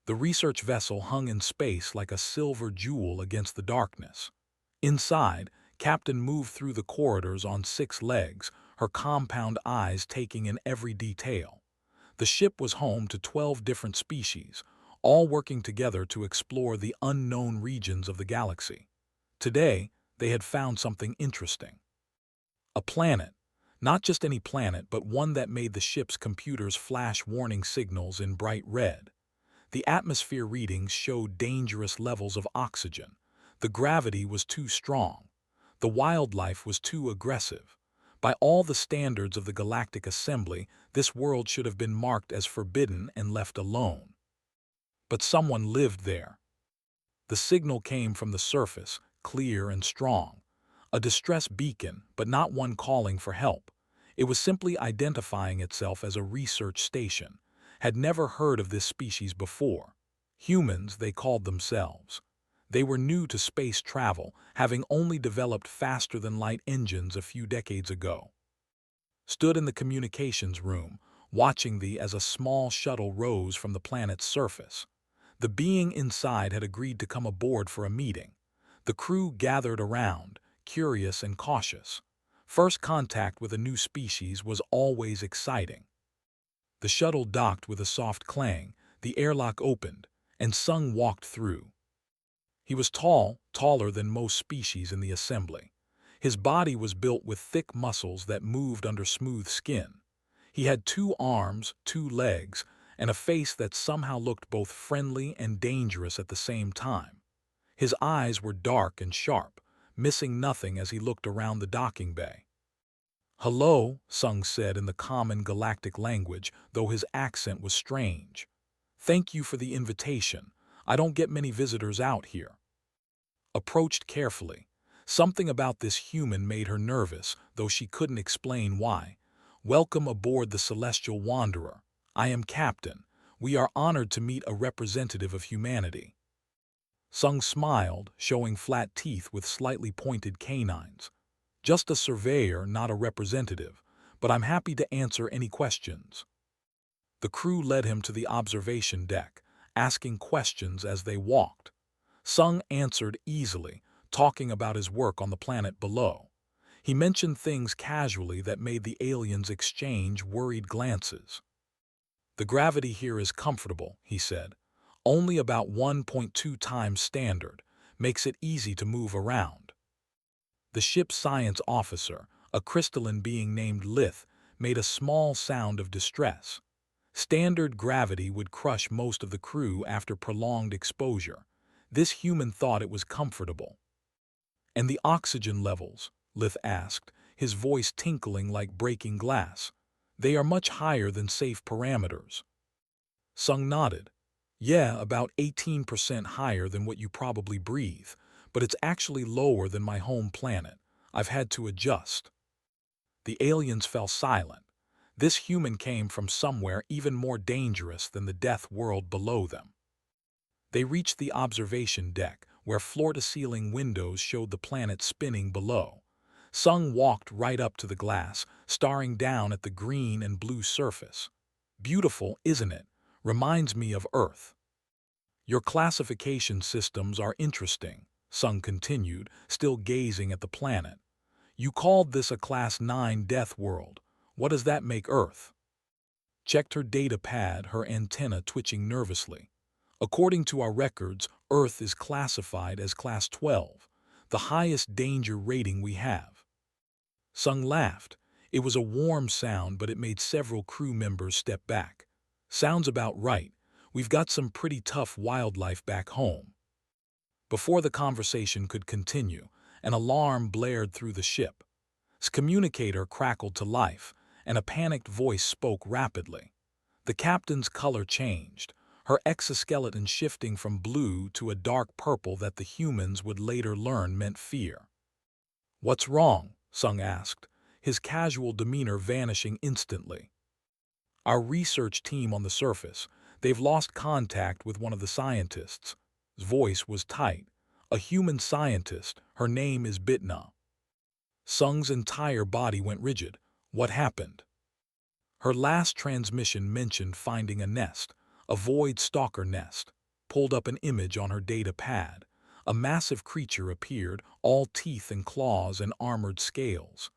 The research vessel hung in space like a silver jewel against the darkness. Inside, Captain moved through the corridors on 6 legs, her compound eyes taking in every detail. The ship was home to 12 different species, all working together to explore the unknown regions of the galaxy. Today, they had found something interesting. A planet. Not just any planet, but one that made the ship's computers flash warning signals in bright red. The atmosphere readings showed dangerous levels of oxygen. The gravity was too strong. The wildlife was too aggressive. By all the standards of the Galactic Assembly, this world should have been marked as forbidden and left alone. But someone lived there. The signal came from the surface, clear and strong. A distress beacon, but not one calling for help. It was simply identifying itself as a research station. Had never heard of this species before. Humans, they called themselves. They were new to space travel, having only developed faster-than-light engines a few decades ago. Stood in the communications room, watching as a small shuttle rose from the planet's surface. The being inside had agreed to come aboard for a meeting. The crew gathered around, curious and cautious. First contact with a new species was always exciting. The shuttle docked with a soft clang, the airlock opened, and Sung walked through. He was tall, taller than most species in the assembly. His body was built with thick muscles that moved under smooth skin. He had 2 arms, 2 legs, and a face that somehow looked both friendly and dangerous at the same time. His eyes were dark and sharp, missing nothing as he looked around the docking bay. "Hello," Sung said in the common galactic language, though his accent was strange. "Thank you for the invitation. I don't get many visitors out here." Approached carefully. Something about this human made her nervous, though she couldn't explain why. "Welcome aboard the Celestial Wanderer. I am Captain. We are honored to meet a representative of humanity." Sung smiled, showing flat teeth with slightly pointed canines. "Just a surveyor, not a representative, but I'm happy to answer any questions." The crew led him to the observation deck, asking questions as they walked. Sung answered easily, talking about his work on the planet below. He mentioned things casually that made the aliens exchange worried glances. "The gravity here is comfortable," he said. "Only about 1.2 times standard, makes it easy to move around." The ship's science officer, a crystalline being named Lith, made a small sound of distress. Standard gravity would crush most of the crew after prolonged exposure. This human thought it was comfortable. "And the oxygen levels?" Lith asked, his voice tinkling like breaking glass. "They are much higher than safe parameters." Sung nodded. "Yeah, about 18% higher than what you probably breathe, but it's actually lower than my home planet. I've had to adjust." The aliens fell silent. This human came from somewhere even more dangerous than the death world below them. They reached the observation deck, where floor-to-ceiling windows showed the planet spinning below. Sung walked right up to the glass, staring down at the green and blue surface. "Beautiful, isn't it? Reminds me of Earth." "Your classification systems are interesting," Sung continued, still gazing at the planet. "You called this a Class 9 death world. What does that make Earth?" Checked her data pad, her antenna twitching nervously. "According to our records, Earth is classified as Class 12, the highest danger rating we have." Sung laughed. It was a warm sound, but it made several crew members step back. "Sounds about right. We've got some pretty tough wildlife back home." Before the conversation could continue, an alarm blared through the ship. Its communicator crackled to life, and a panicked voice spoke rapidly. The captain's color changed, her exoskeleton shifting from blue to a dark purple that the humans would later learn meant fear. "What's wrong?" Sung asked, his casual demeanor vanishing instantly. "Our research team on the surface, they've lost contact with one of the scientists." His voice was tight. "A human scientist, her name is Bitna." Sung's entire body went rigid. What happened? Her last transmission mentioned finding a nest, A void stalker nest pulled up an image on her data pad. A massive creature appeared, all teeth and claws and armored scales.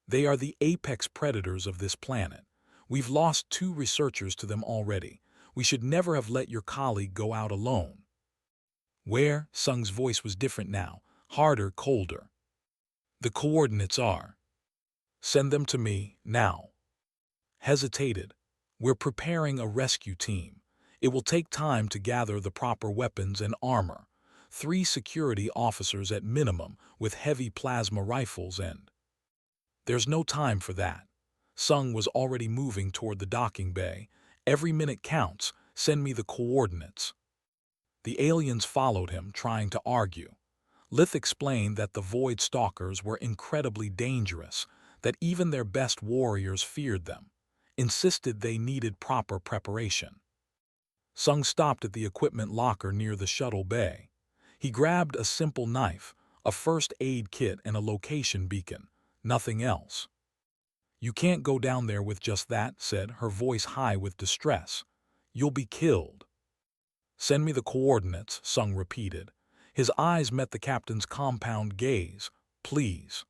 They are the apex predators of this planet. We've lost 2 researchers to them already. We should never have let your colleague go out alone. Where? Sung's voice was different now, harder, colder. The coordinates are. Send them to me, now. Hesitated. We're preparing a rescue team. It will take time to gather the proper weapons and armor. 3 security officers at minimum with heavy plasma rifles and... There's no time for that. Sung was already moving toward the docking bay. Every minute counts. Send me the coordinates. The aliens followed him, trying to argue. Lith explained that the Void Stalkers were incredibly dangerous, that even their best warriors feared them, insisted they needed proper preparation. Sung stopped at the equipment locker near the shuttle bay. He grabbed a simple knife, a first aid kit and a location beacon, nothing else. You can't go down there with just that, said, her voice high with distress. You'll be killed. Send me the coordinates, Sung repeated. His eyes met the captain's compound gaze. Please.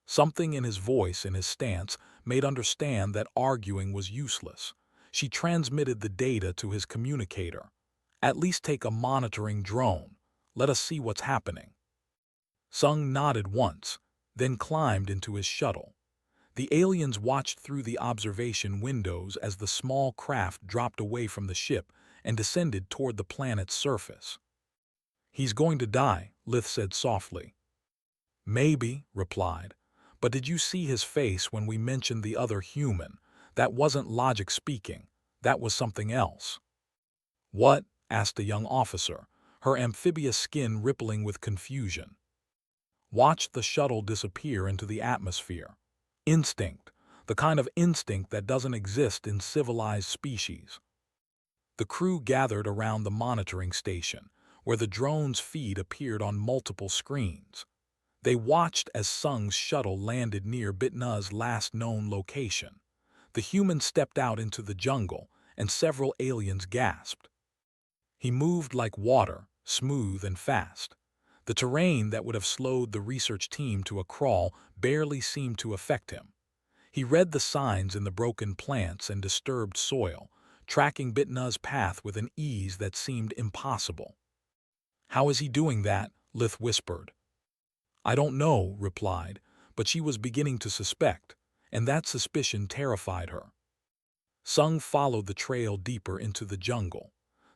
Something in his voice and his stance made understand that arguing was useless. She transmitted the data to his communicator. At least take a monitoring drone. Let us see what's happening. Sung nodded once, then climbed into his shuttle. The aliens watched through the observation windows as the small craft dropped away from the ship and descended toward the planet's surface. He's going to die, Lith said softly. Maybe, replied. But did you see his face when we mentioned the other human? That wasn't logic speaking. That was something else. What? Asked the young officer, her amphibious skin rippling with confusion. Watched the shuttle disappear into the atmosphere. Instinct, the kind of instinct that doesn't exist in civilized species. The crew gathered around the monitoring station, where the drone's feed appeared on multiple screens. They watched as Sung's shuttle landed near Bitna's last known location. The human stepped out into the jungle, and several aliens gasped. He moved like water, smooth and fast. The terrain that would have slowed the research team to a crawl barely seemed to affect him. He read the signs in the broken plants and disturbed soil, tracking Bitna's path with an ease that seemed impossible. How is he doing that? Lith whispered. I don't know, replied, but she was beginning to suspect, and that suspicion terrified her. Sung followed the trail deeper into the jungle.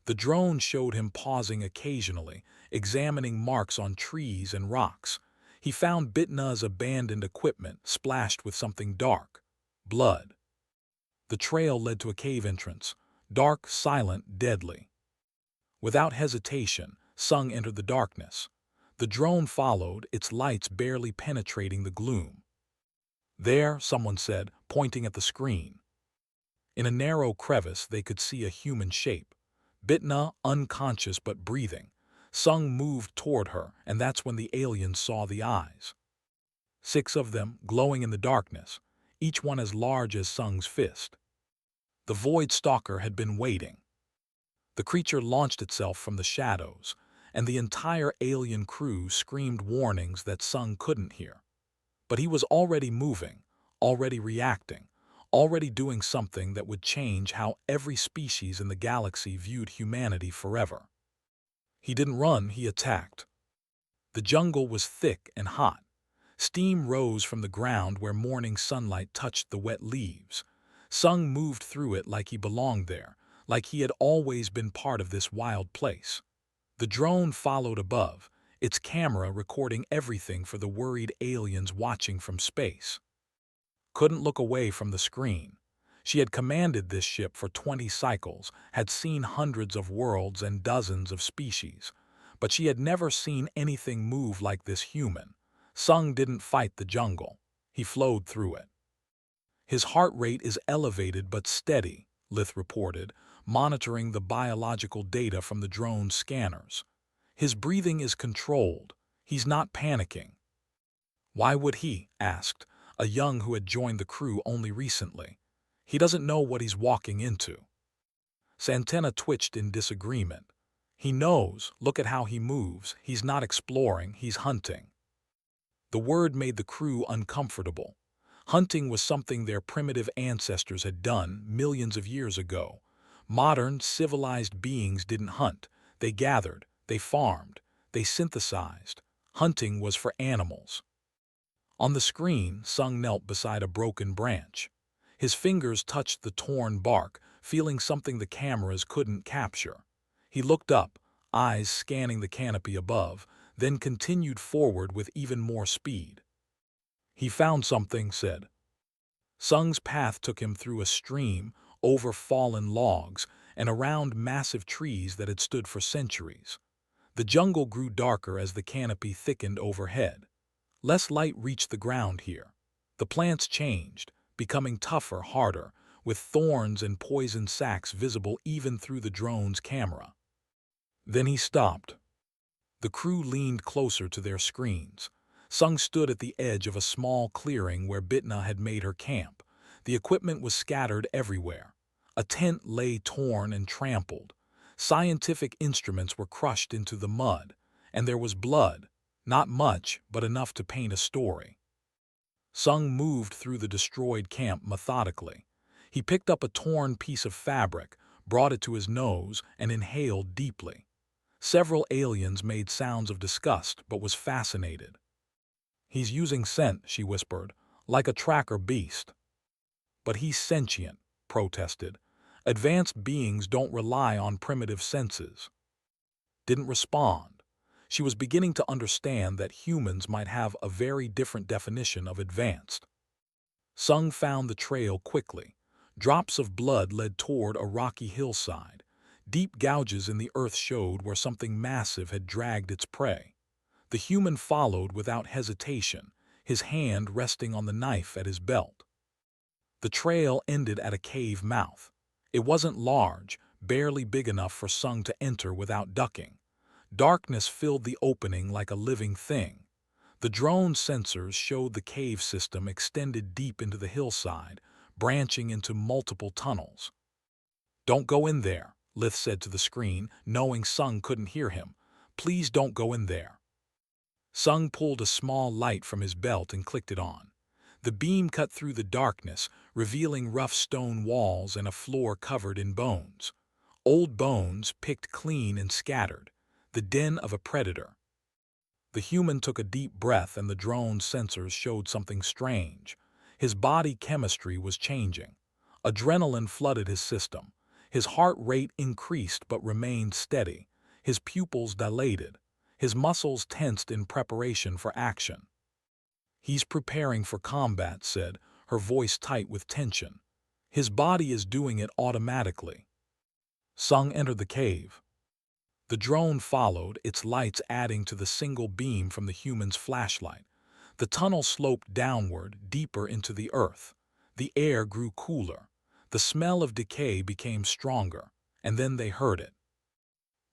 The drone showed him pausing occasionally, examining marks on trees and rocks. He found Bitna's abandoned equipment splashed with something dark, blood. The trail led to a cave entrance, dark, silent, deadly. Without hesitation, Sung entered the darkness. The drone followed, its lights barely penetrating the gloom. There, someone said, pointing at the screen. In a narrow crevice, they could see a human shape. Bitna, unconscious but breathing. Sung moved toward her, and that's when the aliens saw the eyes. 6 of them, glowing in the darkness, each one as large as Sung's fist. The Void Stalker had been waiting. The creature launched itself from the shadows, and the entire alien crew screamed warnings that Sung couldn't hear. But he was already moving, already reacting, already doing something that would change how every species in the galaxy viewed humanity forever. He didn't run, he attacked. The jungle was thick and hot. Steam rose from the ground where morning sunlight touched the wet leaves. Sung moved through it like he belonged there, like he had always been part of this wild place. The drone followed above, its camera recording everything for the worried aliens watching from space. Couldn't look away from the screen. She had commanded this ship for 20 cycles, had seen hundreds of worlds and dozens of species, but she had never seen anything move like this human. Sung didn't fight the jungle. He flowed through it. His heart rate is elevated but steady, Lith reported, monitoring the biological data from the drone's scanners. His breathing is controlled. He's not panicking. Why would he? Asked, a young who had joined the crew only recently. He doesn't know what he's walking into. Santana twitched in disagreement. He knows, look at how he moves, he's not exploring, he's hunting. The word made the crew uncomfortable. Hunting was something their primitive ancestors had done millions of years ago. Modern, civilized beings didn't hunt. They gathered, they farmed, they synthesized. Hunting was for animals. On the screen, Sung knelt beside a broken branch. His fingers touched the torn bark, feeling something the cameras couldn't capture. He looked up, eyes scanning the canopy above, then continued forward with even more speed. He found something, said. Sung's path took him through a stream, over fallen logs, and around massive trees that had stood for centuries. The jungle grew darker as the canopy thickened overhead. Less light reached the ground here. The plants changed, becoming tougher, harder, with thorns and poison sacs visible even through the drone's camera. Then he stopped. The crew leaned closer to their screens. Sung stood at the edge of a small clearing where Bitna had made her camp. The equipment was scattered everywhere. A tent lay torn and trampled. Scientific instruments were crushed into the mud, and there was blood, not much, but enough to paint a story. Sung moved through the destroyed camp methodically. He picked up a torn piece of fabric, brought it to his nose, and inhaled deeply. Several aliens made sounds of disgust, but was fascinated. "He's using scent," she whispered, "like a tracker beast." "But he's sentient," protested. "Advanced beings don't rely on primitive senses." Didn't respond. She was beginning to understand that humans might have a very different definition of advanced. Sung found the trail quickly. Drops of blood led toward a rocky hillside. Deep gouges in the earth showed where something massive had dragged its prey. The human followed without hesitation, his hand resting on the knife at his belt. The trail ended at a cave mouth. It wasn't large, barely big enough for Sung to enter without ducking. Darkness filled the opening like a living thing. The drone sensors showed the cave system extended deep into the hillside, branching into multiple tunnels. "Don't go in there," Lith said to the screen, knowing Sung couldn't hear him. "Please don't go in there." Sung pulled a small light from his belt and clicked it on. The beam cut through the darkness, revealing rough stone walls and a floor covered in bones. Old bones, picked clean and scattered. The den of a predator. The human took a deep breath and the drone's sensors showed something strange. His body chemistry was changing. Adrenaline flooded his system. His heart rate increased but remained steady. His pupils dilated. His muscles tensed in preparation for action. "He's preparing for combat," said, her voice tight with tension. "His body is doing it automatically." Sung entered the cave. The drone followed, its lights adding to the single beam from the human's flashlight. The tunnel sloped downward, deeper into the earth. The air grew cooler. The smell of decay became stronger, and then they heard it.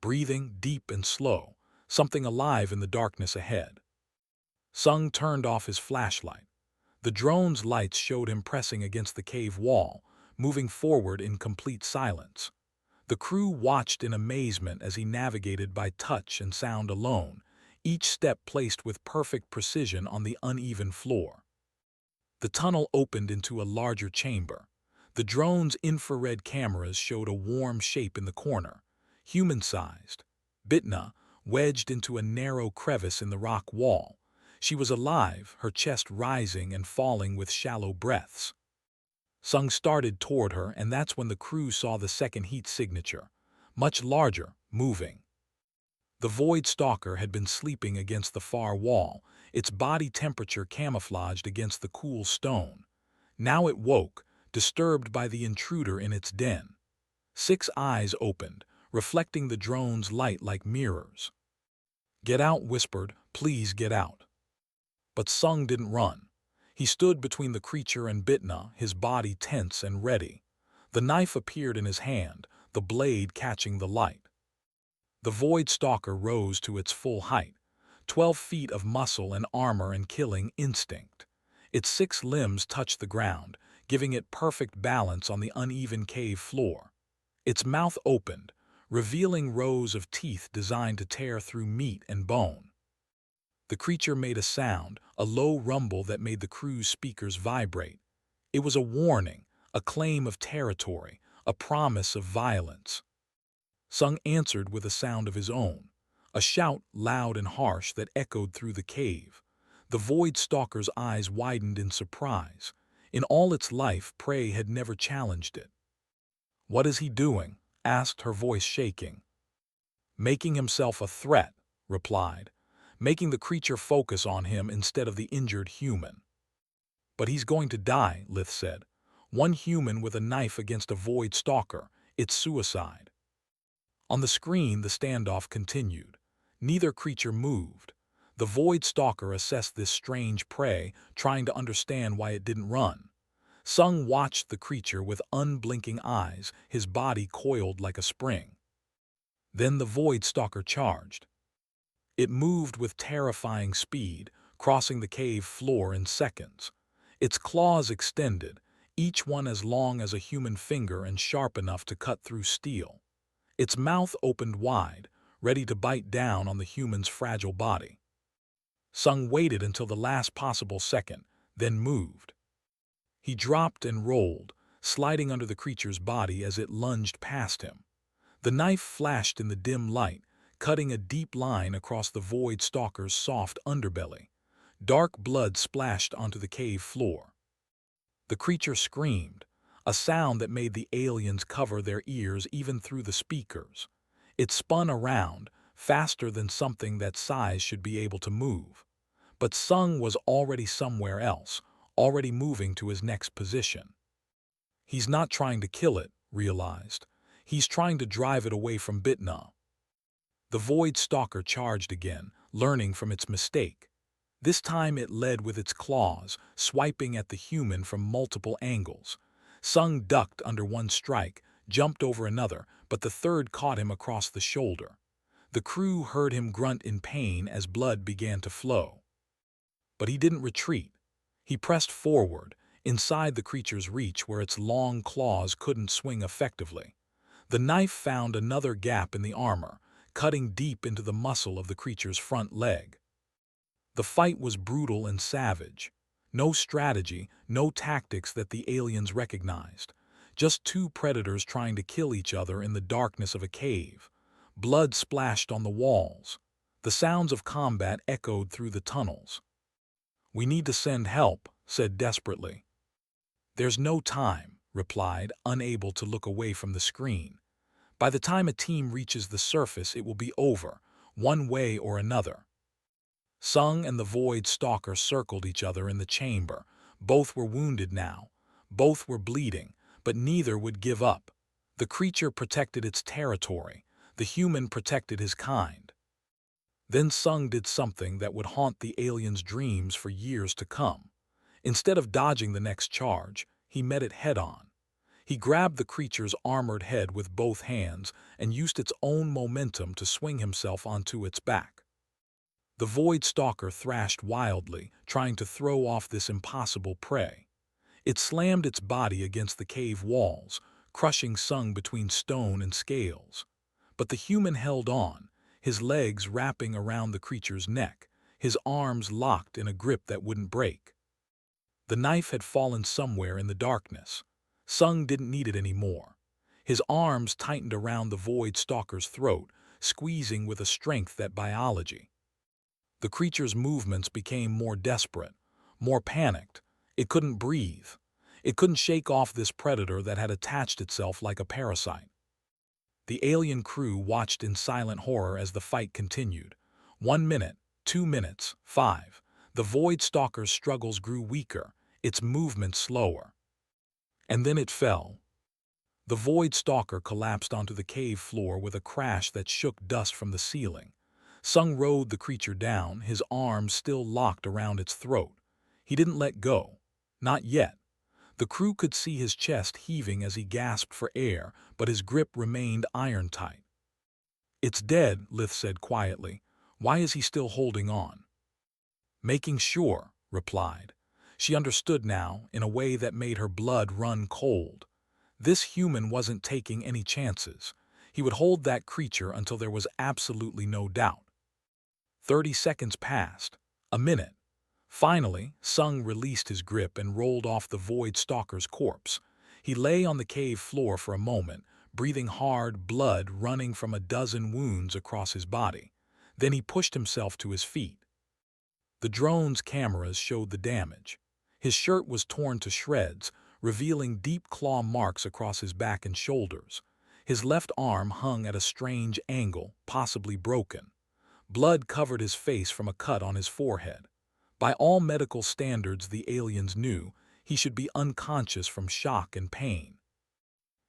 Breathing, deep and slow, something alive in the darkness ahead. Sung turned off his flashlight. The drone's lights showed him pressing against the cave wall, moving forward in complete silence. The crew watched in amazement as he navigated by touch and sound alone, each step placed with perfect precision on the uneven floor. The tunnel opened into a larger chamber. The drone's infrared cameras showed a warm shape in the corner, human-sized. Bitna, wedged into a narrow crevice in the rock wall. She was alive, her chest rising and falling with shallow breaths. Sung started toward her, and that's when the crew saw the second heat signature. Much larger, moving. The Void Stalker had been sleeping against the far wall, its body temperature camouflaged against the cool stone. Now it woke, disturbed by the intruder in its den. 6 eyes opened, reflecting the drone's light like mirrors. "Get out," whispered, "please get out." But Sung didn't run. He stood between the creature and Bitna, his body tense and ready. The knife appeared in his hand, the blade catching the light. The Void Stalker rose to its full height, 12 feet of muscle and armor and killing instinct. Its 6 limbs touched the ground, giving it perfect balance on the uneven cave floor. Its mouth opened, revealing rows of teeth designed to tear through meat and bone. The creature made a sound, a low rumble that made the crew's speakers vibrate. It was a warning, a claim of territory, a promise of violence. Sung answered with a sound of his own, a shout loud and harsh that echoed through the cave. The Void Stalker's eyes widened in surprise. In all its life, prey had never challenged it. "What is he doing?" asked her voice shaking. "Making himself a threat," replied, making the creature focus on him instead of the injured human. "But he's going to die," Lith said. "One human with a knife against a Void Stalker, it's suicide." On the screen, the standoff continued. Neither creature moved. The Void Stalker assessed this strange prey, trying to understand why it didn't run. Sung watched the creature with unblinking eyes, his body coiled like a spring. Then the Void Stalker charged. It moved with terrifying speed, crossing the cave floor in seconds. Its claws extended, each one as long as a human finger and sharp enough to cut through steel. Its mouth opened wide, ready to bite down on the human's fragile body. Sung waited until the last possible second, then moved. He dropped and rolled, sliding under the creature's body as it lunged past him. The knife flashed in the dim light, cutting a deep line across the Void Stalker's soft underbelly. Dark blood splashed onto the cave floor. The creature screamed, a sound that made the aliens cover their ears even through the speakers. It spun around, faster than something that size should be able to move. But Sung was already somewhere else, already moving to his next position. He's not trying to kill it, realized. He's trying to drive it away from Bitna. The Void Stalker charged again, learning from its mistake. This time it led with its claws, swiping at the human from multiple angles. Sung ducked under one strike, jumped over another, but the third caught him across the shoulder. The crew heard him grunt in pain as blood began to flow. But he didn't retreat. He pressed forward, inside the creature's reach where its long claws couldn't swing effectively. The knife found another gap in the armor, cutting deep into the muscle of the creature's front leg. The fight was brutal and savage. No strategy, no tactics that the aliens recognized. Just two predators trying to kill each other in the darkness of a cave. Blood splashed on the walls. The sounds of combat echoed through the tunnels. "We need to send help," said desperately. "There's no time," replied, unable to look away from the screen. "By the time a team reaches the surface, it will be over, one way or another." Sung and the Void Stalker circled each other in the chamber. Both were wounded now. Both were bleeding, but neither would give up. The creature protected its territory. The human protected his kind. Then Sung did something that would haunt the aliens' dreams for years to come. Instead of dodging the next charge, he met it head-on. He grabbed the creature's armored head with both hands and used its own momentum to swing himself onto its back. The Void Stalker thrashed wildly, trying to throw off this impossible prey. It slammed its body against the cave walls, crushing Sung between stone and scales. But the human held on, his legs wrapping around the creature's neck, his arms locked in a grip that wouldn't break. The knife had fallen somewhere in the darkness. Sung didn't need it anymore. His arms tightened around the Void Stalker's throat, squeezing with a strength that biology. The creature's movements became more desperate, more panicked. It couldn't breathe. It couldn't shake off this predator that had attached itself like a parasite. The alien crew watched in silent horror as the fight continued. 1 minute, 2 minutes, 5. The Void Stalker's struggles grew weaker, its movement slower. And then it fell. The Void Stalker collapsed onto the cave floor with a crash that shook dust from the ceiling. Sung rode the creature down, his arms still locked around its throat. He didn't let go. Not yet. The crew could see his chest heaving as he gasped for air, but his grip remained iron-tight. "It's dead," Lith said quietly. "Why is he still holding on?" "Making sure," replied. She understood now, in a way that made her blood run cold. This human wasn't taking any chances. He would hold that creature until there was absolutely no doubt. 30 seconds passed. A minute. Finally, Sung released his grip and rolled off the Void Stalker's corpse. He lay on the cave floor for a moment, breathing hard, blood running from a dozen wounds across his body. Then he pushed himself to his feet. The drone's cameras showed the damage. His shirt was torn to shreds, revealing deep claw marks across his back and shoulders. His left arm hung at a strange angle, possibly broken. Blood covered his face from a cut on his forehead. By all medical standards the aliens knew, he should be unconscious from shock and pain.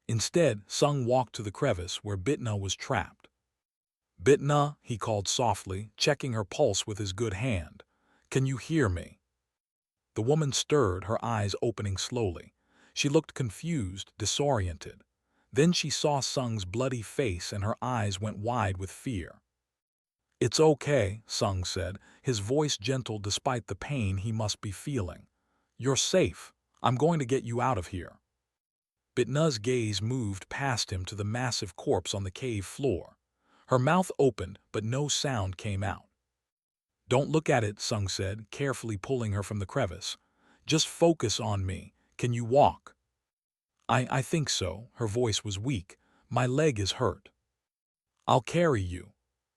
Instead, Sung walked to the crevice where Bitna was trapped. "Bitna," he called softly, checking her pulse with his good hand. "Can you hear me?" The woman stirred, her eyes opening slowly. She looked confused, disoriented. Then she saw Sung's bloody face and her eyes went wide with fear. "It's okay," Sung said, his voice gentle despite the pain he must be feeling. "You're safe. I'm going to get you out of here." Bitna's gaze moved past him to the massive corpse on the cave floor. Her mouth opened, but no sound came out. "Don't look at it," Sung said, carefully pulling her from the crevice. "Just focus on me. Can you walk?" I think so." Her voice was weak. "My leg is hurt." "I'll carry you."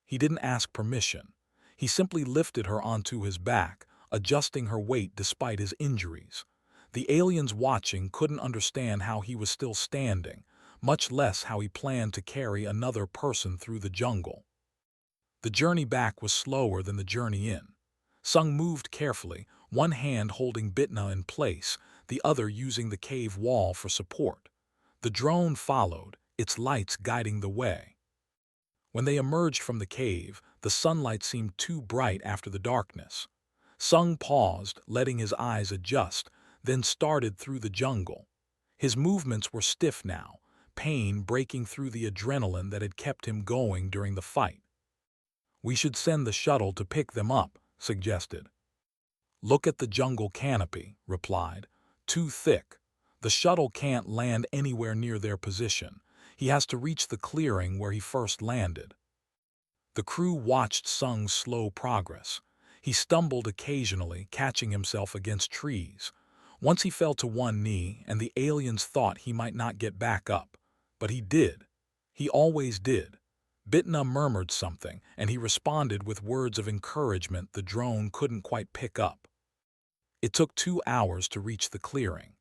He didn't ask permission. He simply lifted her onto his back, adjusting her weight despite his injuries. The aliens watching couldn't understand how he was still standing, much less how he planned to carry another person through the jungle. The journey back was slower than the journey in. Sung moved carefully, one hand holding Bitna in place, the other using the cave wall for support. The drone followed, its lights guiding the way. When they emerged from the cave, the sunlight seemed too bright after the darkness. Sung paused, letting his eyes adjust, then started through the jungle. His movements were stiff now, pain breaking through the adrenaline that had kept him going during the fight. "We should send the shuttle to pick them up," suggested. "Look at the jungle canopy," replied. "Too thick. The shuttle can't land anywhere near their position. He has to reach the clearing where he first landed." The crew watched Sung's slow progress. He stumbled occasionally, catching himself against trees. Once he fell to one knee, and the aliens thought he might not get back up. But he did. He always did. Bitna murmured something, and he responded with words of encouragement the drone couldn't quite pick up. It took 2 hours to reach the clearing.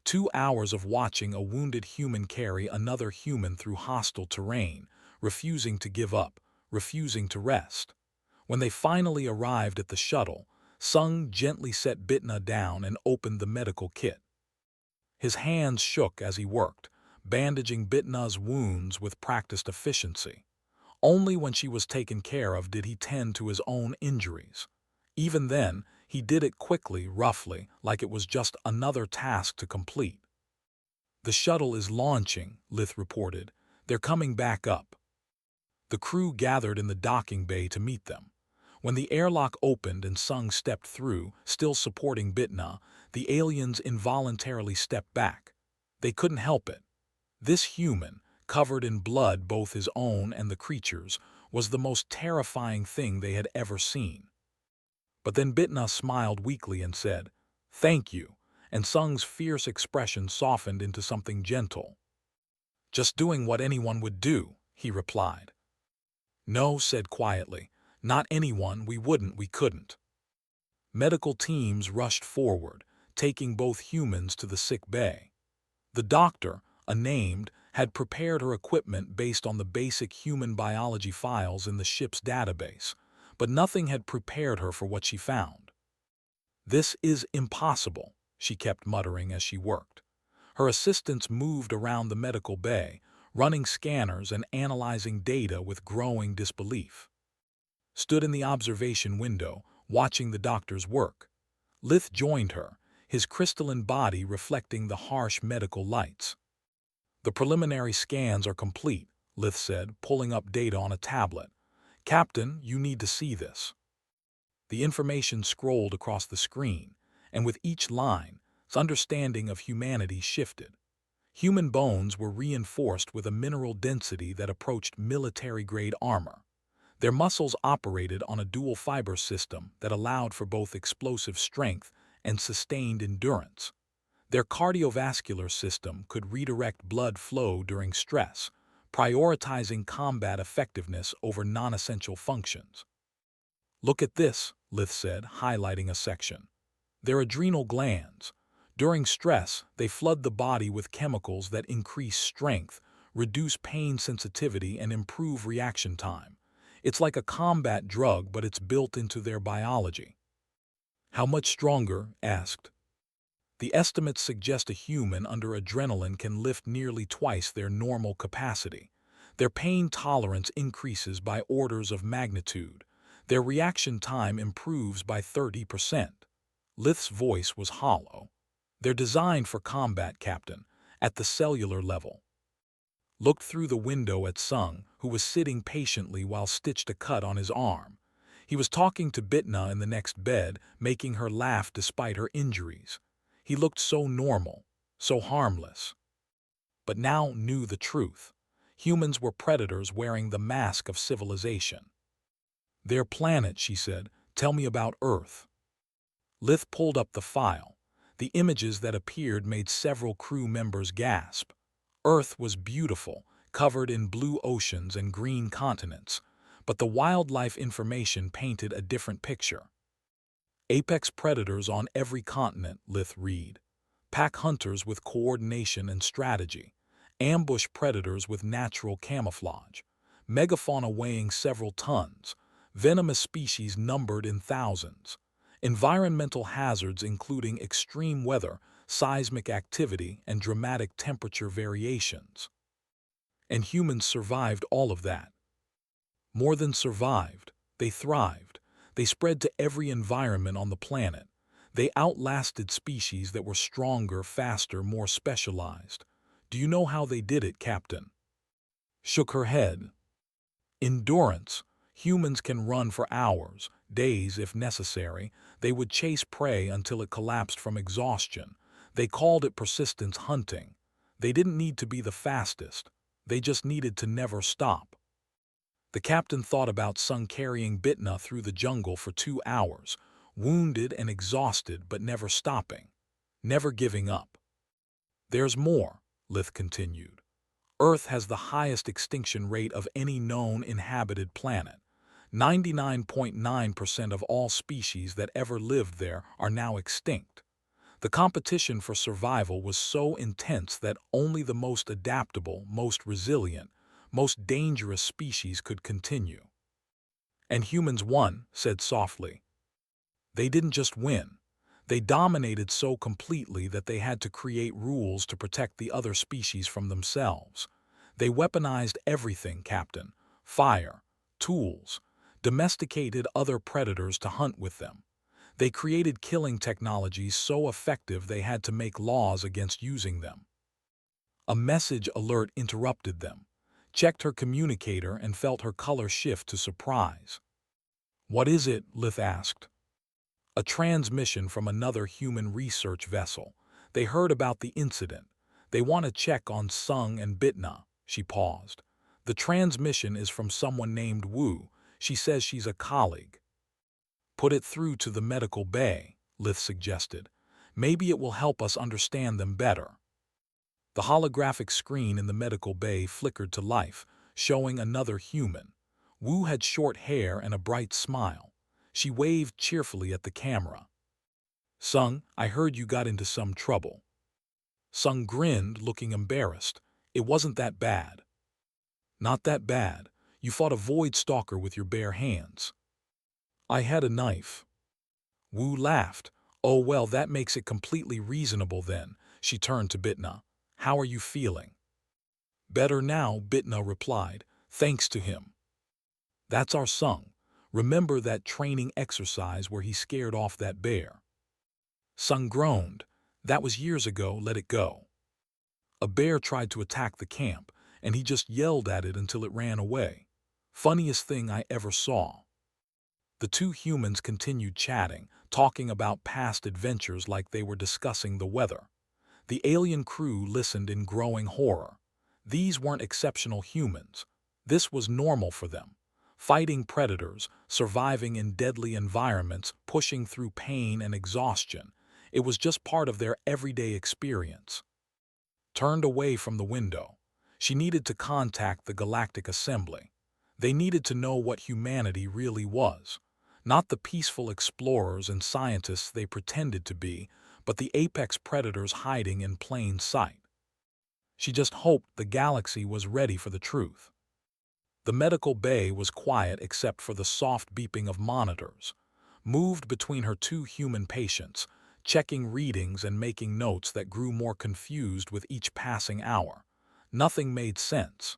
2 hours of watching a wounded human carry another human through hostile terrain, refusing to give up, refusing to rest. When they finally arrived at the shuttle, Sung gently set Bitna down and opened the medical kit. His hands shook as he worked, bandaging Bitna's wounds with practiced efficiency. Only when she was taken care of did he tend to his own injuries. Even then, he did it quickly, roughly, like it was just another task to complete. "The shuttle is launching," Lith reported. "They're coming back up." The crew gathered in the docking bay to meet them. When the airlock opened and Sung stepped through, still supporting Bitna, the aliens involuntarily stepped back. They couldn't help it. This human, covered in blood both his own and the creature's, was the most terrifying thing they had ever seen. But then Bitna smiled weakly and said, "Thank you," and Sung's fierce expression softened into something gentle. "Just doing what anyone would do," he replied. "No," said quietly, "not anyone, we couldn't." Medical teams rushed forward, taking both humans to the sick bay. The doctor, unnamed, had prepared her equipment based on the basic human biology files in the ship's database, but nothing had prepared her for what she found. "This is impossible," she kept muttering as she worked. Her assistants moved around the medical bay, running scanners and analyzing data with growing disbelief. Stood in the observation window, watching the doctor's work. Lith joined her, his crystalline body reflecting the harsh medical lights. "The preliminary scans are complete," Lith said, pulling up data on a tablet. "Captain, you need to see this." The information scrolled across the screen, and with each line, his understanding of humanity shifted. Human bones were reinforced with a mineral density that approached military-grade armor. Their muscles operated on a dual-fiber system that allowed for both explosive strength and sustained endurance. Their cardiovascular system could redirect blood flow during stress, prioritizing combat effectiveness over non-essential functions. "Look at this," Lith said, highlighting a section. "Their adrenal glands. During stress, they flood the body with chemicals that increase strength, reduce pain sensitivity, and improve reaction time. It's like a combat drug, but it's built into their biology." "How much stronger?" asked. "The estimates suggest a human under adrenaline can lift nearly twice their normal capacity. Their pain tolerance increases by orders of magnitude. Their reaction time improves by 30%. Lith's voice was hollow. "They're designed for combat, Captain, at the cellular level." Looked through the window at Sung, who was sitting patiently while stitched a cut on his arm. He was talking to Bitna in the next bed, making her laugh despite her injuries. He looked so normal, so harmless. But now knew the truth. Humans were predators wearing the mask of civilization. "Their planet," she said. "Tell me about Earth." Lith pulled up the file. The images that appeared made several crew members gasp. Earth was beautiful, covered in blue oceans and green continents, but the wildlife information painted a different picture. "Apex predators on every continent," Lith read. "Pack hunters with coordination and strategy. Ambush predators with natural camouflage. Megafauna weighing several tons. Venomous species numbered in thousands. Environmental hazards including extreme weather, seismic activity, and dramatic temperature variations." And humans survived all of that. More than survived, they thrived. They spread to every environment on the planet. They outlasted species that were stronger, faster, more specialized. "Do you know how they did it, Captain?" Shook her head. "Endurance. Humans can run for hours, days if necessary. They would chase prey until it collapsed from exhaustion. They called it persistence hunting. They didn't need to be the fastest. They just needed to never stop." The captain thought about Sung carrying Bitna through the jungle for 2 hours, wounded and exhausted but never stopping, never giving up. "There's more," Lith continued. "Earth has the highest extinction rate of any known inhabited planet. 99.9% of all species that ever lived there are now extinct. The competition for survival was so intense that only the most adaptable, most resilient, most dangerous species could continue." "And humans won," said softly. "They didn't just win. They dominated so completely that they had to create rules to protect the other species from themselves. They weaponized everything, Captain. Fire, tools, domesticated other predators to hunt with them. They created killing technologies so effective they had to make laws against using them." A message alert interrupted them. Checked her communicator and felt her color shift to surprise. "What is it?" Lith asked. "A transmission from another human research vessel. They heard about the incident. They want to check on Sung and Bitna." She paused. "The transmission is from someone named Wu. She says she's a colleague." "Put it through to the medical bay," Lith suggested. "Maybe it will help us understand them better." The holographic screen in the medical bay flickered to life, showing another human. Wu had short hair and a bright smile. She waved cheerfully at the camera. "Sung, I heard you got into some trouble." Sung grinned, looking embarrassed. "It wasn't that bad." "Not that bad. You fought a void stalker with your bare hands." "I had a knife." Wu laughed. "Oh well, that makes it completely reasonable then." She turned to Bitna. "How are you feeling?" "Better now," Bitna replied, "thanks to him." "That's our Sung. Remember that training exercise where he scared off that bear?" Sung groaned. "That was years ago, let it go." "A bear tried to attack the camp, and he just yelled at it until it ran away. Funniest thing I ever saw." The two humans continued chatting, talking about past adventures like they were discussing the weather. The alien crew listened in growing horror. These weren't exceptional humans. This was normal for them. Fighting predators, surviving in deadly environments, pushing through pain and exhaustion. It was just part of their everyday experience. Turned away from the window. She needed to contact the Galactic Assembly. They needed to know what humanity really was. Not the peaceful explorers and scientists they pretended to be, but the apex predators hiding in plain sight. She just hoped the galaxy was ready for the truth. The medical bay was quiet except for the soft beeping of monitors. Moved between her two human patients, checking readings and making notes that grew more confused with each passing hour. Nothing made sense.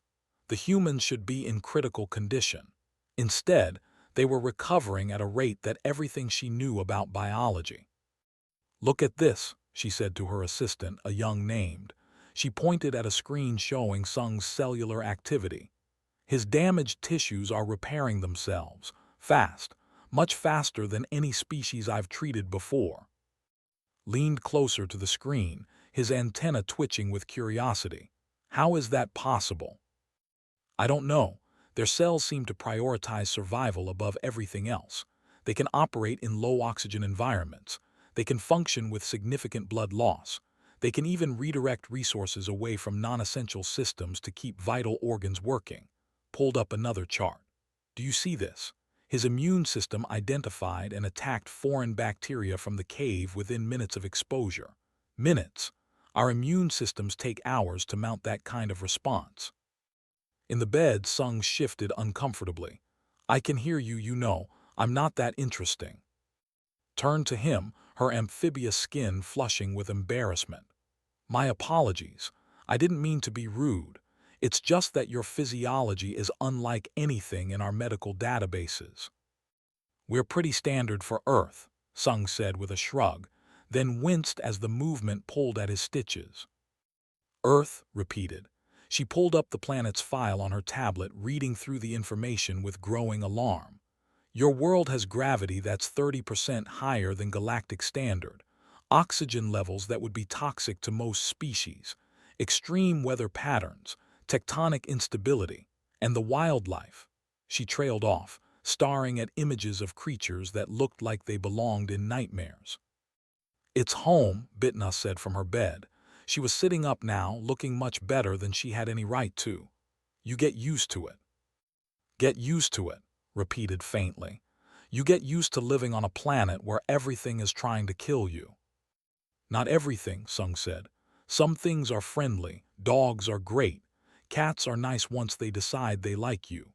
The humans should be in critical condition. Instead, they were recovering at a rate that everything she knew about biology. "Look at this," she said to her assistant, a young named. She pointed at a screen showing Sung's cellular activity. "His damaged tissues are repairing themselves, fast, much faster than any species I've treated before." Leaned closer to the screen, his antenna twitching with curiosity. "How is that possible?" "I don't know. Their cells seem to prioritize survival above everything else. They can operate in low-oxygen environments. They can function with significant blood loss. They can even redirect resources away from non-essential systems to keep vital organs working." Pulled up another chart. "Do you see this? His immune system identified and attacked foreign bacteria from the cave within minutes of exposure. Minutes. Our immune systems take hours to mount that kind of response." In the bed, Sung shifted uncomfortably. "I can hear you, you know. I'm not that interesting." Turned to him, her amphibious skin flushing with embarrassment. "My apologies. I didn't mean to be rude. It's just that your physiology is unlike anything in our medical databases." "We're pretty standard for Earth," Sung said with a shrug, then winced as the movement pulled at his stitches. "Earth," repeated. She pulled up the planet's file on her tablet, reading through the information with growing alarm. "Your world has gravity that's 30% higher than galactic standard, oxygen levels that would be toxic to most species, extreme weather patterns, tectonic instability, and the wildlife." She trailed off, staring at images of creatures that looked like they belonged in nightmares. "It's home," Bitna said from her bed. She was sitting up now, looking much better than she had any right to. "You get used to it." "Get used to it," repeated faintly. "You get used to living on a planet where everything is trying to kill you." "Not everything," Sung said. "Some things are friendly, dogs are great, cats are nice once they decide they like you."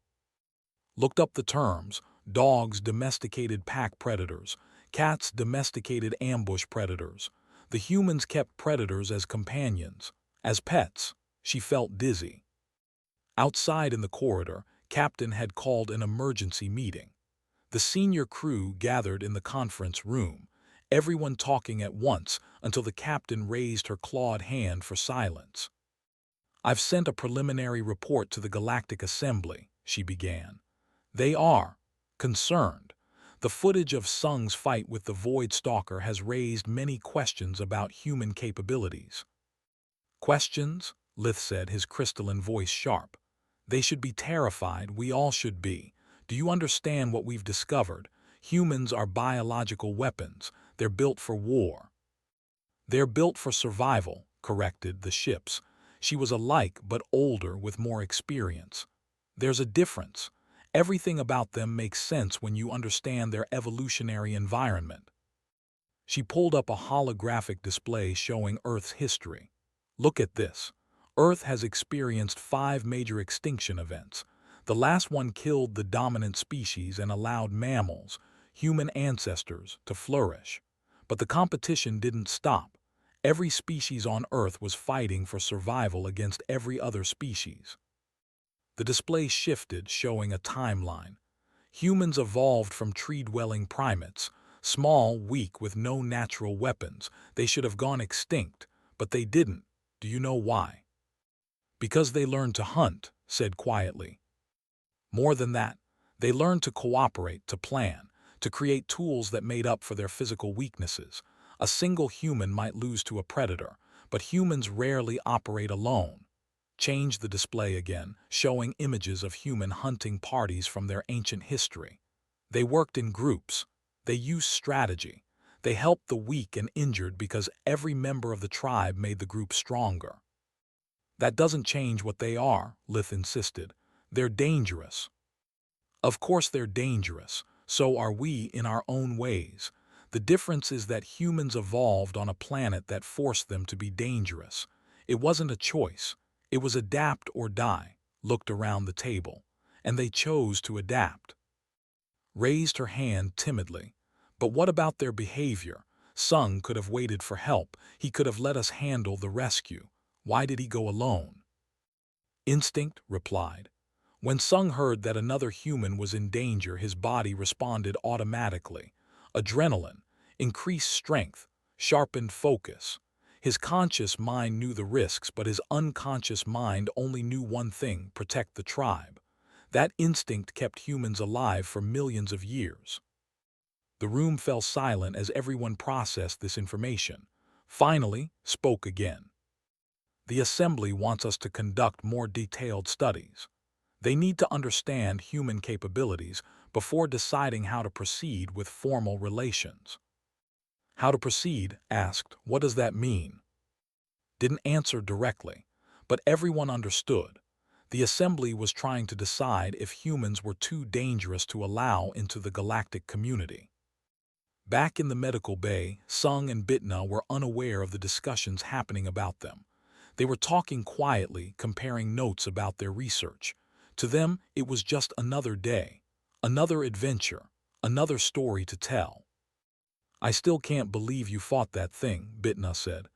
Looked up the terms: dogs domesticated pack predators, cats domesticated ambush predators. The humans kept predators as companions, as pets. She felt dizzy. Outside in the corridor, Captain had called an emergency meeting. The senior crew gathered in the conference room, everyone talking at once until the captain raised her clawed hand for silence. "I've sent a preliminary report to the Galactic Assembly," she began. "They are concerned. The footage of Sung's fight with the Void Stalker has raised many questions about human capabilities." "Questions?" Lith said, his crystalline voice sharp. "They should be terrified, we all should be. Do you understand what we've discovered? Humans are biological weapons. They're built for war." "They're built for survival," corrected the ships. She was alike but older with more experience. "There's a difference. Everything about them makes sense when you understand their evolutionary environment." She pulled up a holographic display showing Earth's history. "Look at this. Earth has experienced 5 major extinction events. The last one killed the dominant species and allowed mammals, human ancestors, to flourish. But the competition didn't stop. Every species on Earth was fighting for survival against every other species." The display shifted, showing a timeline. Humans evolved from tree-dwelling primates, small, weak, with no natural weapons. They should have gone extinct, but they didn't. Do you know why? "Because they learned to hunt," said quietly. "More than that, they learned to cooperate, to plan, to create tools that made up for their physical weaknesses. A single human might lose to a predator, but humans rarely operate alone. Change the display again, showing images of human hunting parties from their ancient history. They worked in groups. They used strategy. They helped the weak and injured because every member of the tribe made the group stronger. That doesn't change what they are, Lith insisted. They're dangerous. Of course they're dangerous. So are we in our own ways. The difference is that humans evolved on a planet that forced them to be dangerous. It wasn't a choice. It was adapt or die. Looked around the table. And they chose to adapt. Raised her hand timidly. But what about their behavior? Sung could have waited for help. He could have let us handle the rescue. Why did he go alone? Instinct replied. When Sung heard that another human was in danger, his body responded automatically. Adrenaline, increased strength, sharpened focus. His conscious mind knew the risks, but his unconscious mind only knew one thing: protect the tribe. That instinct kept humans alive for millions of years. The room fell silent as everyone processed this information. Finally, spoke again. The Assembly wants us to conduct more detailed studies. They need to understand human capabilities before deciding how to proceed with formal relations. How to proceed? Asked. What does that mean? Didn't answer directly, but everyone understood. The Assembly was trying to decide if humans were too dangerous to allow into the galactic community. Back in the medical bay, Sung and Bitna were unaware of the discussions happening about them. They were talking quietly, comparing notes about their research. To them, it was just another day, another adventure, another story to tell. I still can't believe you fought that thing, Bitna said.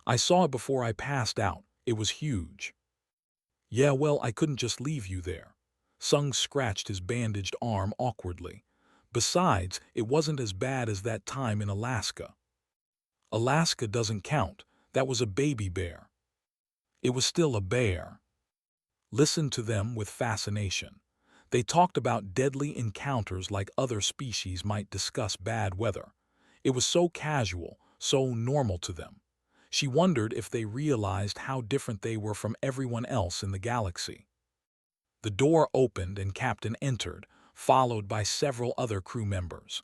I saw it before I passed out. It was huge. Yeah, well, I couldn't just leave you there. Sung scratched his bandaged arm awkwardly. Besides, it wasn't as bad as that time in Alaska. Alaska doesn't count. That was a baby bear. It was still a bear. Listened to them with fascination. They talked about deadly encounters like other species might discuss bad weather. It was so casual, so normal to them. She wondered if they realized how different they were from everyone else in the galaxy. The door opened and Captain entered, followed by several other crew members.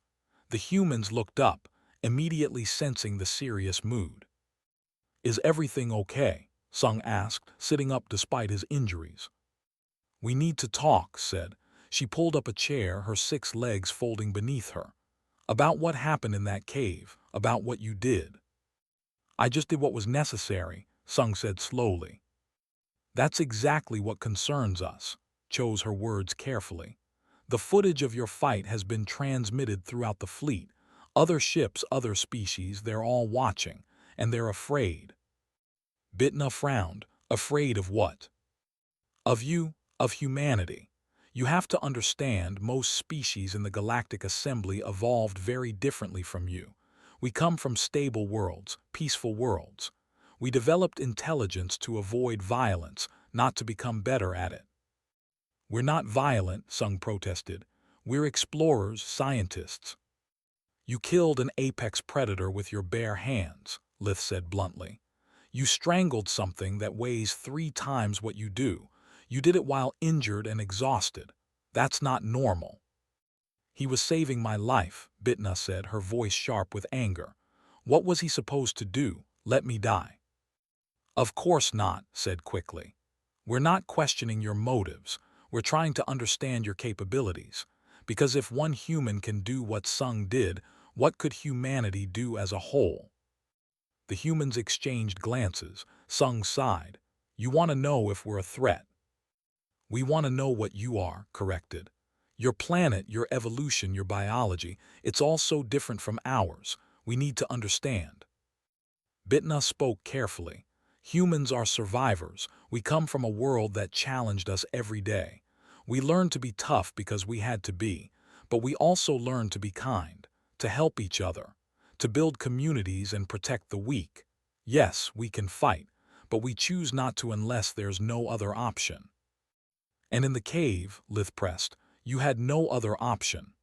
The humans looked up, immediately sensing the serious mood. Is everything okay? Sung asked, sitting up despite his injuries. We need to talk, said. She pulled up a chair, her 6 legs folding beneath her. About what happened in that cave, about what you did. I just did what was necessary, Sung said slowly. That's exactly what concerns us, chose her words carefully. The footage of your fight has been transmitted throughout the fleet. Other ships, other species, they're all watching, and they're afraid. Bitna frowned. Afraid of what? Of you, of humanity. You have to understand, most species in the Galactic Assembly evolved very differently from you. We come from stable worlds, peaceful worlds. We developed intelligence to avoid violence, not to become better at it. We're not violent, Sung protested. We're explorers, scientists. You killed an apex predator with your bare hands, Lith said bluntly. You strangled something that weighs 3 times what you do. You did it while injured and exhausted. That's not normal. He was saving my life, Bitna said, her voice sharp with anger. What was he supposed to do? Let me die? Of course not, said quickly. We're not questioning your motives. We're trying to understand your capabilities. Because if one human can do what Sung did, what could humanity do as a whole? The humans exchanged glances. Sung sighed. You want to know if we're a threat? We want to know what you are, corrected. Your planet, your evolution, your biology, it's all so different from ours. We need to understand. Bitna spoke carefully. Humans are survivors. We come from a world that challenged us every day. We learned to be tough because we had to be, but we also learned to be kind, to help each other, to build communities and protect the weak. Yes, we can fight, but we choose not to unless there's no other option. And in the cave, Lith pressed, you had no other option.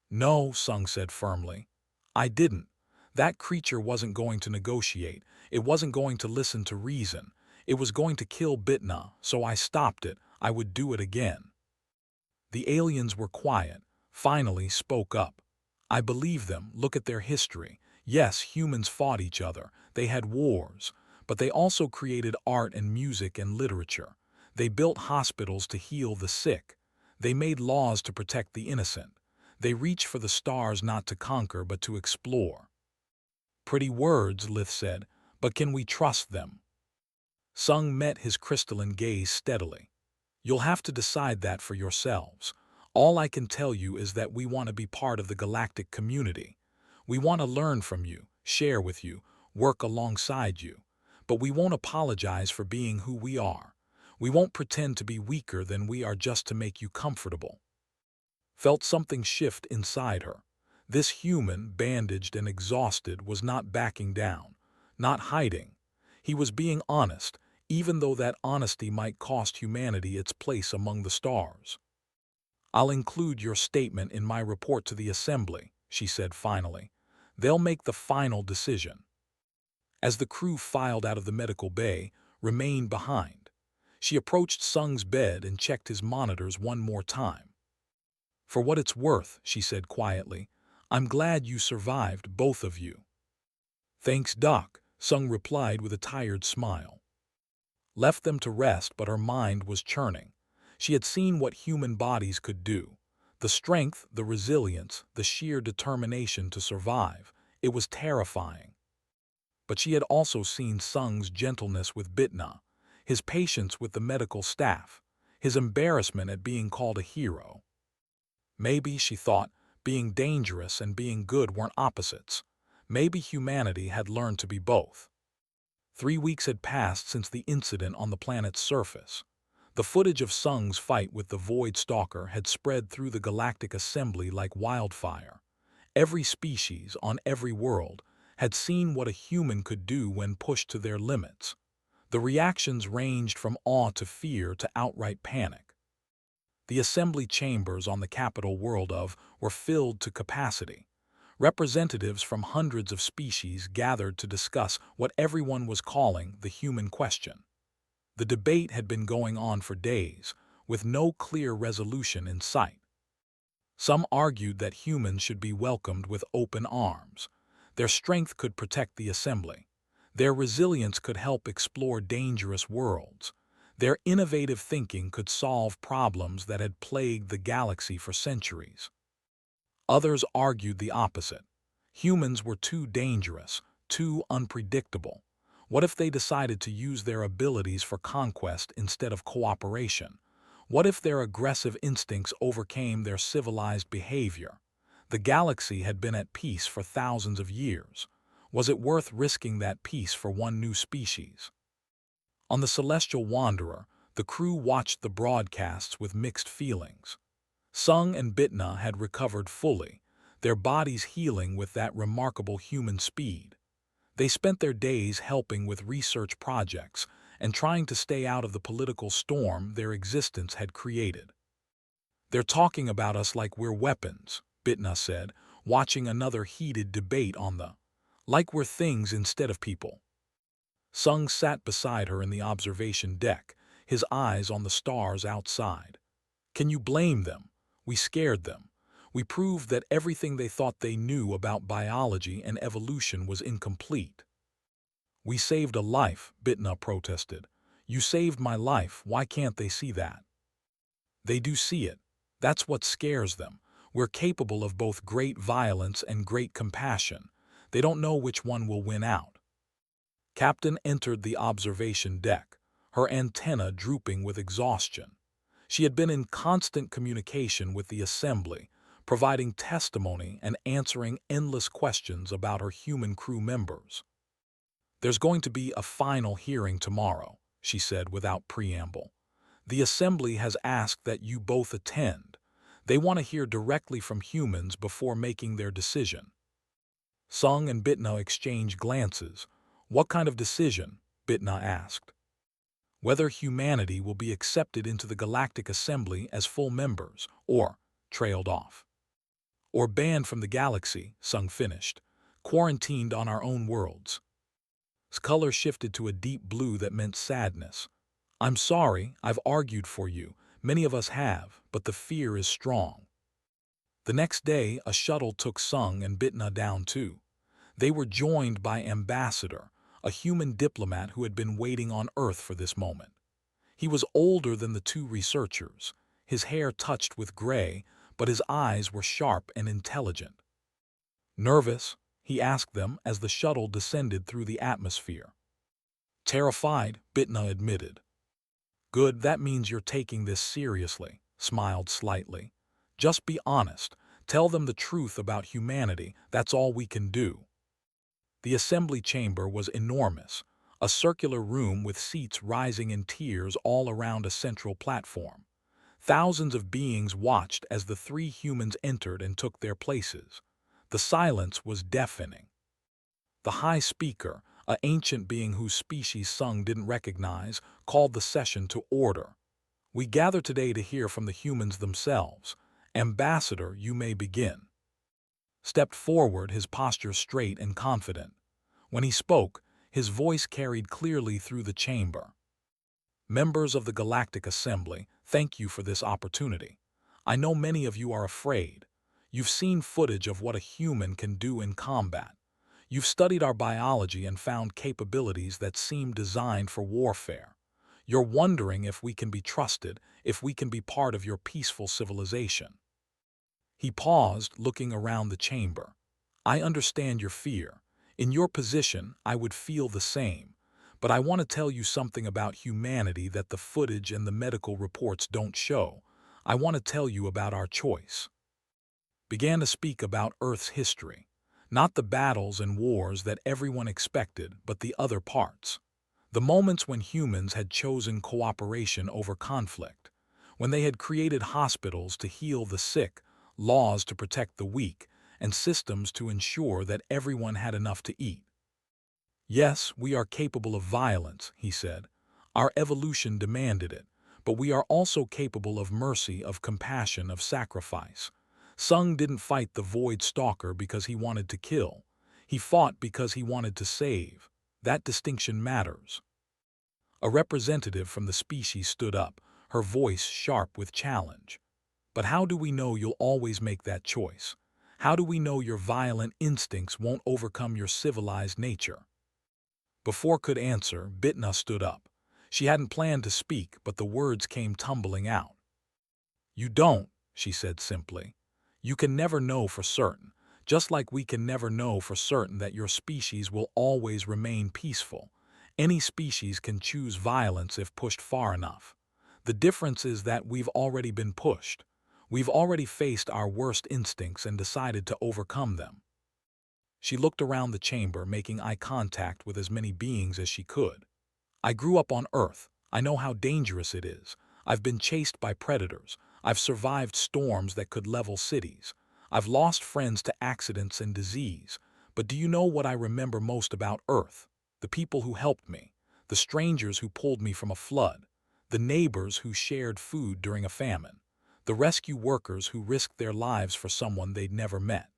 No, Sung said firmly. I didn't. That creature wasn't going to negotiate. It wasn't going to listen to reason. It was going to kill Bitna, so I stopped it. I would do it again. The aliens were quiet, finally spoke up. I believe them. Look at their history. Yes, humans fought each other. They had wars. But they also created art and music and literature. They built hospitals to heal the sick. They made laws to protect the innocent. They reached for the stars not to conquer but to explore. Pretty words, Lith said, but can we trust them? Sung met his crystalline gaze steadily. You'll have to decide that for yourselves. All I can tell you is that we want to be part of the galactic community. We want to learn from you, share with you, work alongside you. But we won't apologize for being who we are. We won't pretend to be weaker than we are just to make you comfortable. Felt something shift inside her. This human, bandaged and exhausted, was not backing down, not hiding. He was being honest, even though that honesty might cost humanity its place among the stars. I'll include your statement in my report to the Assembly, she said finally. They'll make the final decision. As the crew filed out of the medical bay, remained behind. She approached Sung's bed and checked his monitors one more time. For what it's worth, she said quietly, I'm glad you survived, both of you. Thanks, Doc, Sung replied with a tired smile. Left them to rest, but her mind was churning. She had seen what human bodies could do. The strength, the resilience, the sheer determination to survive. It was terrifying. But she had also seen Sung's gentleness with Bitna, his patience with the medical staff, his embarrassment at being called a hero. Maybe, she thought, being dangerous and being good weren't opposites. Maybe humanity had learned to be both. 3 weeks had passed since the incident on the planet's surface. The footage of Sung's fight with the Void Stalker had spread through the Galactic Assembly like wildfire. Every species, on every world, had seen what a human could do when pushed to their limits. The reactions ranged from awe to fear to outright panic. The assembly chambers on the capital world were filled to capacity. Representatives from hundreds of species gathered to discuss what everyone was calling the human question. The debate had been going on for days, with no clear resolution in sight. Some argued that humans should be welcomed with open arms. Their strength could protect the assembly. Their resilience could help explore dangerous worlds. Their innovative thinking could solve problems that had plagued the galaxy for centuries. Others argued the opposite. Humans were too dangerous, too unpredictable. What if they decided to use their abilities for conquest instead of cooperation? What if their aggressive instincts overcame their civilized behavior? The galaxy had been at peace for thousands of years. Was it worth risking that peace for one new species? On the Celestial Wanderer, the crew watched the broadcasts with mixed feelings. Sung and Bitna had recovered fully, their bodies healing with that remarkable human speed. They spent their days helping with research projects and trying to stay out of the political storm their existence had created. They're talking about us like we're weapons, Bitna said, watching another heated debate on like we're things instead of people. Sung sat beside her in the observation deck, his eyes on the stars outside. Can you blame them? We scared them. We proved that everything they thought they knew about biology and evolution was incomplete. We saved a life, Bitna protested. You saved my life, why can't they see that? They do see it. That's what scares them. We're capable of both great violence and great compassion. They don't know which one will win out. Captain entered the observation deck, her antenna drooping with exhaustion. She had been in constant communication with the assembly, providing testimony and answering endless questions about her human crew members. There's going to be a final hearing tomorrow, she said without preamble. The assembly has asked that you both attend. They want to hear directly from humans before making their decision. Sung and Bitna exchanged glances. What kind of decision? Bitna asked. Whether humanity will be accepted into the Galactic Assembly as full members, or trailed off. Or banned from the galaxy, Sung finished. quarantined on our own worlds. His color shifted to a deep blue that meant sadness. I'm sorry, I've argued for you. Many of us have, but the fear is strong. The next day, a shuttle took Sung and Bitna down too. They were joined by Ambassador, a human diplomat who had been waiting on Earth for this moment. He was older than the two researchers, his hair touched with gray, but his eyes were sharp and intelligent. Nervous? He asked them as the shuttle descended through the atmosphere. Terrified, Bitna admitted. Good, that means you're taking this seriously, smiled slightly. Just be honest. Tell them the truth about humanity. That's all we can do. The assembly chamber was enormous, a circular room with seats rising in tiers all around a central platform. Thousands of beings watched as the three humans entered and took their places. The silence was deafening. The High Speaker, an ancient being whose species Sung didn't recognize, called the session to order. We gather today to hear from the humans themselves. Ambassador, you may begin. Stepped forward, his posture straight and confident. When he spoke, his voice carried clearly through the chamber. Members of the Galactic Assembly, thank you for this opportunity. I know many of you are afraid. You've seen footage of what a human can do in combat. You've studied our biology and found capabilities that seem designed for warfare. You're wondering if we can be trusted, if we can be part of your peaceful civilization. He paused, looking around the chamber. I understand your fear. In your position, I would feel the same. But I want to tell you something about humanity that the footage and the medical reports don't show. I want to tell you about our choice. Began to speak about Earth's history. Not the battles and wars that everyone expected, but the other parts. The moments when humans had chosen cooperation over conflict. When they had created hospitals to heal the sick, laws to protect the weak, and systems to ensure that everyone had enough to eat. Yes, we are capable of violence, he said. Our evolution demanded it, but we are also capable of mercy, of compassion, of sacrifice. Sung didn't fight the Void Stalker because he wanted to kill. He fought because he wanted to save. That distinction matters. A representative from the species stood up, her voice sharp with challenge. But how do we know you'll always make that choice? How do we know your violent instincts won't overcome your civilized nature? Before could answer, Bitna stood up. She hadn't planned to speak, but the words came tumbling out. You don't, she said simply. You can never know for certain, just like we can never know for certain that your species will always remain peaceful. Any species can choose violence if pushed far enough. The difference is that we've already been pushed. We've already faced our worst instincts and decided to overcome them. She looked around the chamber, making eye contact with as many beings as she could. I grew up on Earth. I know how dangerous it is. I've been chased by predators. I've survived storms that could level cities. I've lost friends to accidents and disease. But do you know what I remember most about Earth? The people who helped me. The strangers who pulled me from a flood. The neighbors who shared food during a famine. The rescue workers who risked their lives for someone they'd never met.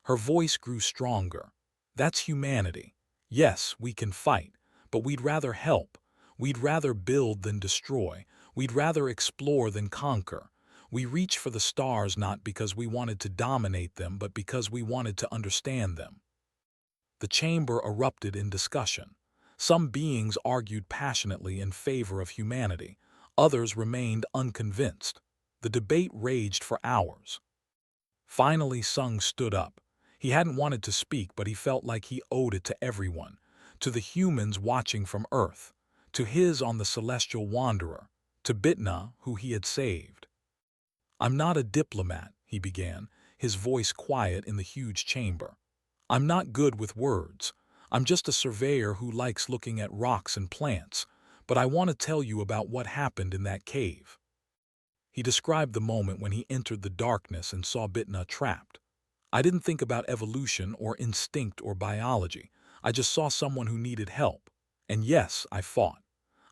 Her voice grew stronger. That's humanity. Yes, we can fight, but we'd rather help. We'd rather build than destroy. We'd rather explore than conquer. We reach for the stars not because we wanted to dominate them, but because we wanted to understand them. The chamber erupted in discussion. Some beings argued passionately in favor of humanity. Others remained unconvinced. The debate raged for hours. Finally, Sung stood up. He hadn't wanted to speak, but he felt like he owed it to everyone, to the humans watching from Earth, to his on the celestial wanderer, to Bitna, who he had saved. I'm not a diplomat, he began, his voice quiet in the huge chamber. I'm not good with words. I'm just a surveyor who likes looking at rocks and plants, but I want to tell you about what happened in that cave. He described the moment when he entered the darkness and saw Bitna trapped. I didn't think about evolution or instinct or biology. I just saw someone who needed help. And yes, I fought.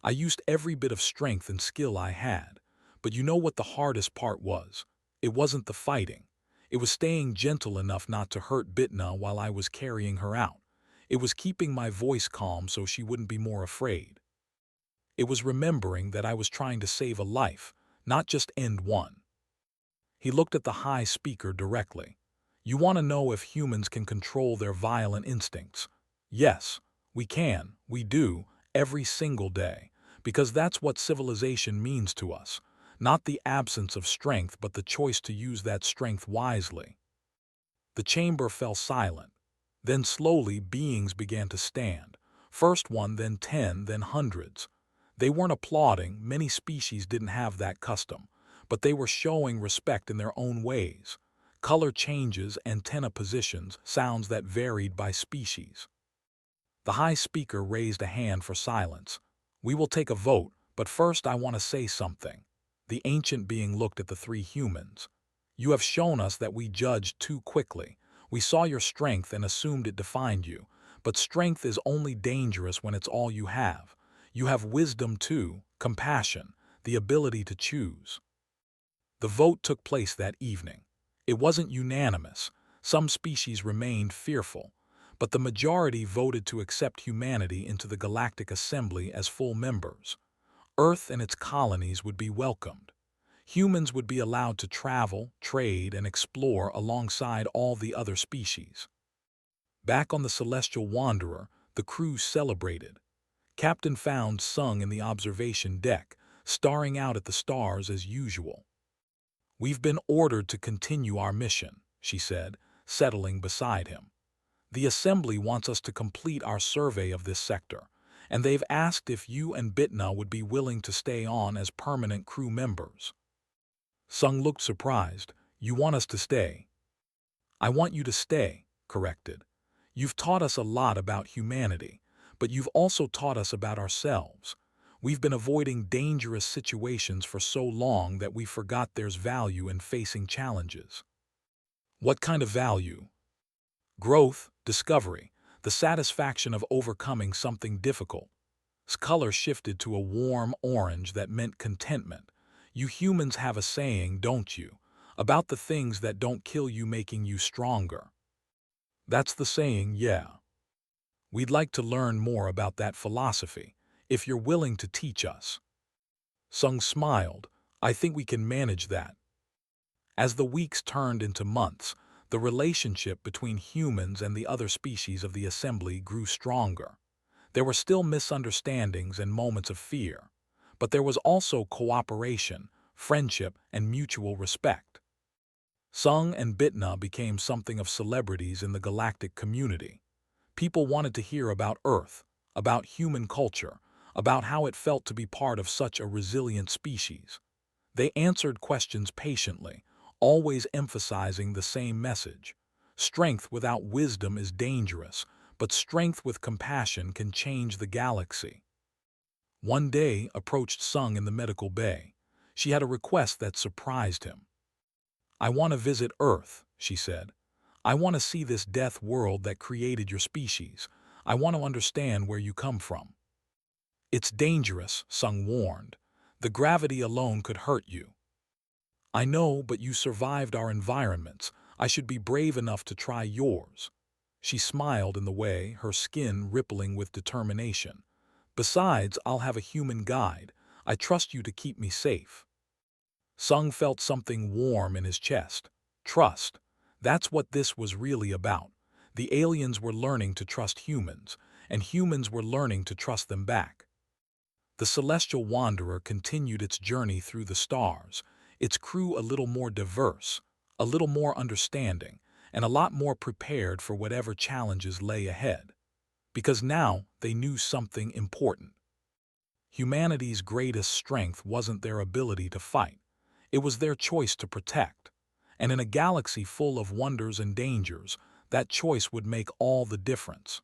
I used every bit of strength and skill I had. But you know what the hardest part was? It wasn't the fighting. It was staying gentle enough not to hurt Bitna while I was carrying her out. It was keeping my voice calm so she wouldn't be more afraid. It was remembering that I was trying to save a life, not just end one. He looked at the high speaker directly. You want to know if humans can control their violent instincts? Yes, we can, we do, every single day, because that's what civilization means to us. Not the absence of strength, but the choice to use that strength wisely. The chamber fell silent. Then slowly beings began to stand. First one, then 10, then hundreds. They weren't applauding, many species didn't have that custom, but they were showing respect in their own ways. Color changes, antenna positions, sounds that varied by species. The high speaker raised a hand for silence. We will take a vote, but first I want to say something. The ancient being looked at the three humans. You have shown us that we judged too quickly. We saw your strength and assumed it defined you, but strength is only dangerous when it's all you have. You have wisdom too, compassion, the ability to choose. The vote took place that evening. It wasn't unanimous. Some species remained fearful, but the majority voted to accept humanity into the Galactic Assembly as full members. Earth and its colonies would be welcomed. Humans would be allowed to travel, trade, and explore alongside all the other species. Back on the Celestial Wanderer, the crew celebrated. Captain Found sung in the observation deck, staring out at the stars as usual. We've been ordered to continue our mission, she said, settling beside him. The Assembly wants us to complete our survey of this sector, and they've asked if you and Bitna would be willing to stay on as permanent crew members. Sung looked surprised. You want us to stay? I want you to stay, corrected. You've taught us a lot about humanity, but you've also taught us about ourselves. We've been avoiding dangerous situations for so long that we forgot there's value in facing challenges. What kind of value? Growth, discovery, the satisfaction of overcoming something difficult. His color shifted to a warm orange that meant contentment. You humans have a saying, don't you, about the things that don't kill you making you stronger. That's the saying, yeah. We'd like to learn more about that philosophy, if you're willing to teach us. Sung smiled. I think we can manage that. As the weeks turned into months, the relationship between humans and the other species of the Assembly grew stronger. There were still misunderstandings and moments of fear, but there was also cooperation, friendship, and mutual respect. Sung and Bitna became something of celebrities in the galactic community. People wanted to hear about Earth, about human culture, about how it felt to be part of such a resilient species. They answered questions patiently, always emphasizing the same message. Strength without wisdom is dangerous, but strength with compassion can change the galaxy. One day approached Sung in the medical bay. She had a request that surprised him. I want to visit Earth, she said. I want to see this death world that created your species. I want to understand where you come from. It's dangerous, Sung warned. The gravity alone could hurt you. I know, but you survived our environments. I should be brave enough to try yours. She smiled in the way, her skin rippling with determination. Besides, I'll have a human guide. I trust you to keep me safe. Sung felt something warm in his chest. Trust. That's what this was really about. The aliens were learning to trust humans, and humans were learning to trust them back. The Celestial Wanderer continued its journey through the stars, its crew a little more diverse, a little more understanding, and a lot more prepared for whatever challenges lay ahead. Because now they knew something important. Humanity's greatest strength wasn't their ability to fight. It was their choice to protect. And in a galaxy full of wonders and dangers, that choice would make all the difference.